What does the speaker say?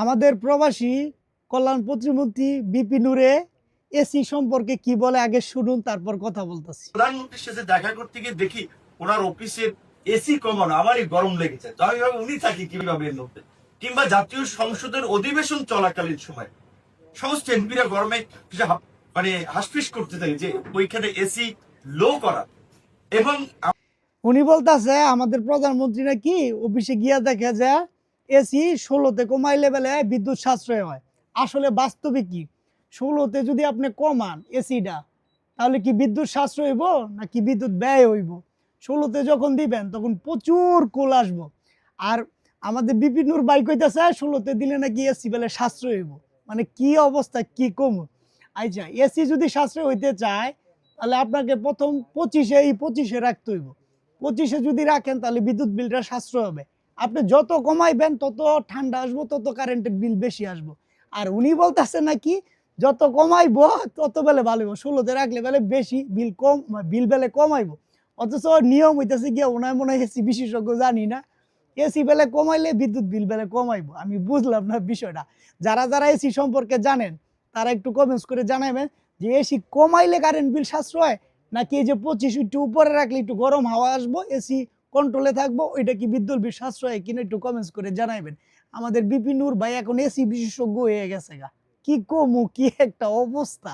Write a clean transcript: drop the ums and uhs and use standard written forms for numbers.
আমাদের প্রবাসী কল্যাণ প্রতিমন্ত্রী বিপি নুরে এসি সম্পর্কে কি বলে আগে শুনুন, তারপর কথা বলতেছি। প্রধানমন্ত্রীর সাথে দেখা করতে গিয়ে দেখি ওনার অফিসের এসি কমানো, আমারই গরম লেগেছে। তো আমি ভাবি উনি থাকি কিভাবে এর মধ্যে। কিংবা জাতীয় সংসদের অধিবেশন চলাকালীন সময় সমস্ত এমপিরা গরমে মানে হাসফিস করতে থাকে যে ওইখানে এসি লো করা। এবং উনি বলতেছে আমাদের প্রধানমন্ত্রী নাকি অফিসে গিয়া দেখে যে এসি 16তে কমাইলে বেলে বিদ্যুৎ সাশ্রয় হয়। আসলে বাস্তবে কি 16তে যদি আপনি কমান এসিটা, তাহলে কি বিদ্যুৎ সাশ্রয় হইব নাকি বিদ্যুৎ ব্যয় হইব? 16তে যখন দিবেন তখন প্রচুর কোল আসবো। আর আমাদের বিপিনুর বাইক হইতেছে 16তে দিলে নাকি এসি বেলে সাশ্রয় হইব। মানে কি অবস্থা, কি কম। আচ্ছা, এসি যদি সাশ্রয় হইতে চায় তাহলে আপনাকে প্রথম 25-এ রাখতে হইব। 25-এ যদি রাখেন তাহলে বিদ্যুৎ বিলটা সাশ্রয় হবে। আপনি যত কমাইবেন তত ঠান্ডা আসবো, তত কারেন্টের বিল বেশি আসবো। আর উনি বলতেছে নাকি যত কমাইবো তত বেলে ভালো হইব, 16তে রাখলে বেলে বেশি বিল কম, বিল বেলে কমাইবো। অথচ নিয়ম হইতেছে গিয়ে ওনার মনে হয় এসি বিশেষজ্ঞ, জানি না। এসি বেলে কমাইলে বিদ্যুৎ বিল বেলে কমাইবো। আমি বুঝলাম না বিষয়টা। যারা যারা এসি সম্পর্কে জানেন তারা একটু কমেন্টস করে জানাবেন যে এসি কমাইলে কারেন্ট বিল সাশ্রয় নাকি এই যে 25 একটু উপরে রাখলে একটু গরম হাওয়া আসবো, এসি কন্ট্রোলে থাকবো, ওইটা কি বিদ্যুৎ বিল সাশ্রয় কিনা একটু কমেন্টস করে জানাবেন। আমাদের বিপিনুর ভাই এখন এসি বিশেষজ্ঞ হয়ে গেছে গা। কি কমু, কি একটা অবস্থা।